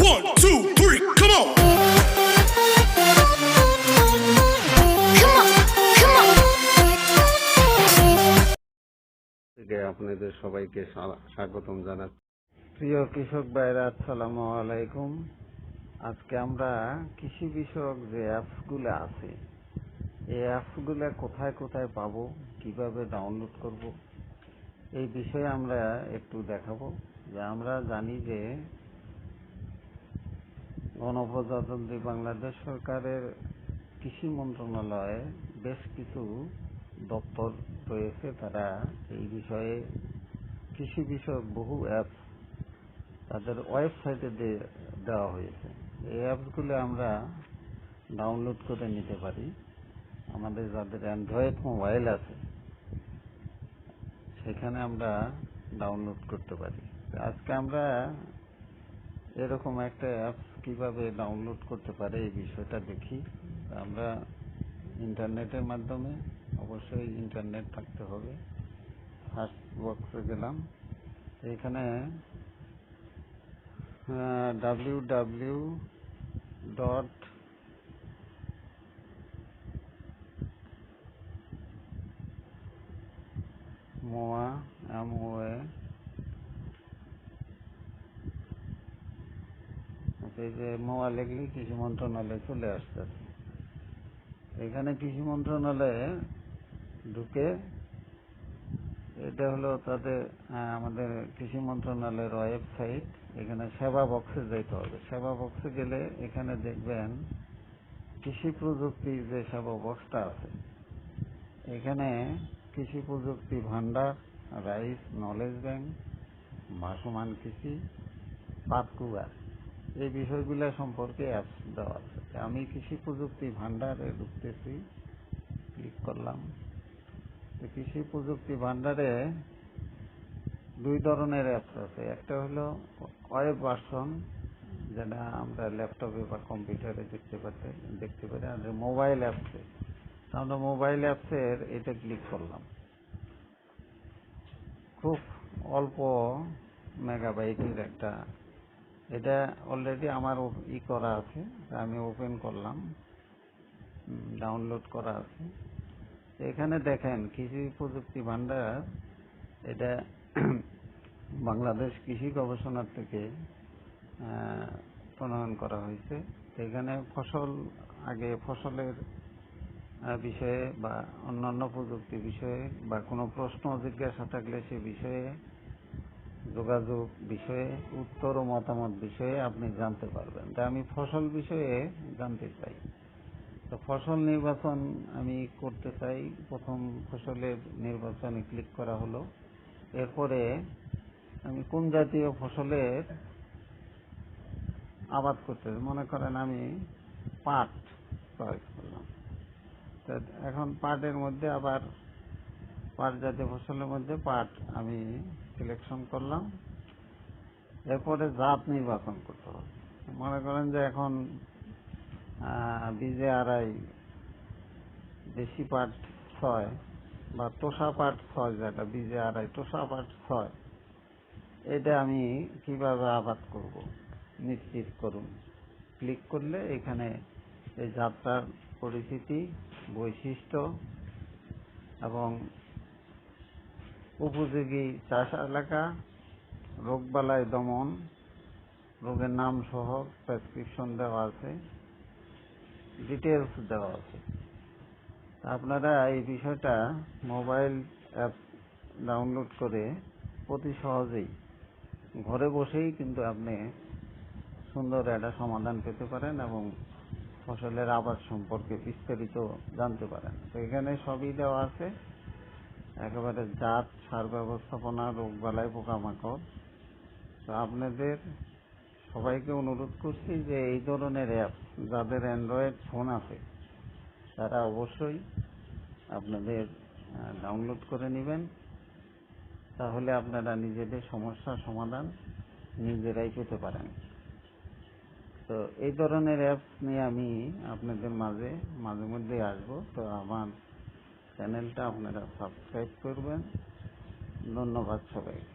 1, 2, 3, come on! আপনাদের সবাইকে স্বাগতম জানাচ্ছি। প্রিয় কৃষক ভাইরা, আসসালামু আলাইকুম। আজকে আমরা কৃষি বিষয়ক যে অ্যাপসগুলো আছে, এই অ্যাপসগুলো কোথায় কোথায় পাবো, কিভাবে ডাউনলোড করব, এই বিষয়ে আমরা একটু দেখাবো। যে আমরা জানি যে গণপ্রজাতন্ত্রী বাংলাদেশ সরকারের কৃষি মন্ত্রণালয়ে বেশ কিছু দপ্তর রয়েছে, তারা এই বিষয়ে কৃষি বিষয়ক বহু অ্যাপস তাদের ওয়েবসাইটে দেওয়া হয়েছে। এই অ্যাপসগুলো আমরা ডাউনলোড করে নিতে পারি। আমাদের যাদের অ্যান্ড্রয়েড মোবাইল আছে সেখানে আমরা ডাউনলোড করতে পারি। আজকে আমরা এরকম একটা অ্যাপস কিভাবে ডাউনলোড করতে পারে এই বিষয়টা দেখি। আমরা ইন্টারনেটের মাধ্যমে, অবশ্যই ইন্টারনেট থাকতে হবে। সার্চ বক্সে গেলাম, এখানে www.moa এই যে মোয়া লিখলে কৃষি মন্ত্রণালয় চলে আসতেছে। এখানে কৃষি মন্ত্রণালয়ে ঢুকে, এটা হলো তাদের আমাদের কৃষি মন্ত্রণালয়ের ওয়েবসাইট। এখানে সেবা বক্সে যেতে হবে। সেবা বক্সে গেলে এখানে দেখবেন কৃষি প্রযুক্তির যে সেবা বক্সটা আছে, এখানে কৃষি প্রযুক্তি ভান্ডার, রাইস নলেজ ব্যাংক, ভাসমান কৃষি, পাতকুয়া, এই বিষয়গুলো সম্পর্কে অ্যাপস দেওয়া আছে। আমি কৃষি প্রযুক্তি ভান্ডারে ঢুকতেছি, ক্লিক করলাম। কৃষি প্রযুক্তি ভান্ডারে দুই ধরনের অ্যাপস আছে। একটা হলো ওয়েব ভার্সন, যেটা আমরা ল্যাপটপে বা কম্পিউটারে দেখতে পারি। আর মোবাইল অ্যাপসে, আমরা মোবাইল অ্যাপসের এটা ক্লিক করলাম। খুব অল্প মেগাবাইটের একটা, এটা অলরেডি আমার করা আছে, আমি ওপেন করলাম, ডাউনলোড করা আছে। এখানে দেখেন কৃষি প্রযুক্তি ভান্ডার, এটা বাংলাদেশ কৃষি গবেষণার থেকে প্রণয়ন করা হয়েছে। এখানে ফসলের বিষয়ে বা অন্যান্য প্রযুক্তি বিষয়ে বা কোনো প্রশ্ন জিজ্ঞাসা থাকলে সে বিষয়ে, যোগাযোগ বিষয়ে, উত্তর ও মতামত বিষয়ে আপনি জানতে পারবেন। তা আমি ফসল বিষয়ে জানতে চাই, তো ফসল নির্বাচন আমি করতে চাই। প্রথম ফসলের নির্বাচনে ক্লিক করা হলো। এরপরে আমি কোন জাতীয় ফসলের আবাদ করতে চাই, মনে করেন আমি পাট চয়েস করলাম। তো এখন পাটের মধ্যে আবার পাট জাতীয় ফসলের মধ্যে পাট আমি সিলেকশন করলাম। এরপরে জাত নির্বাচন করতে হবে। মনে করেন যে এখন বীজে আড়াই, দেশি পাট 6 বা তোষা পাট 6, যেটা বীজে আড়াই তোষা পাট 6, এটা আমি কিভাবে আবাদ করব নিশ্চিত করুন। ক্লিক করলে এখানে এই জাতটার পরিচিতি, বৈশিষ্ট্য এবং উপযোগী চাষ এলাকা, রোগবালাই দমন, রোগের নাম সহ প্রেসক্রিপশন দেওয়া আছে, ডিটেলস দেওয়া আছে। আপনারা এই বিষয়টা মোবাইল অ্যাপ ডাউনলোড করে অতি সহজেই ঘরে বসেই কিন্তু আপনি সুন্দর একটা সমাধান পেতে পারেন এবং ফসলের আবাদ সম্পর্কে বিস্তারিত জানতে পারেন। তো এখানে সবই দেওয়া আছে, একেবারে জাত, সার ব্যবস্থাপনা, রোগবালাই, পোকামাকড়। তো আপনাদের সবাইকে অনুরোধ করছি যে এই ধরনের অ্যাপ যাদের অ্যান্ড্রয়েড ফোন আছে তারা অবশ্যই আপনাদের ডাউনলোড করে নেবেন। তাহলে আপনারা নিজেদের সমস্যার সমাধান নিজেরাই পেতে পারেন। তো এই ধরনের অ্যাপস নিয়ে আমি আপনাদের মাঝে মধ্যে আসবো। তো আমার চ্যানেলটা আপনারা সাবস্ক্রাইব করবেন। ধন্যবাদ সবাইকে।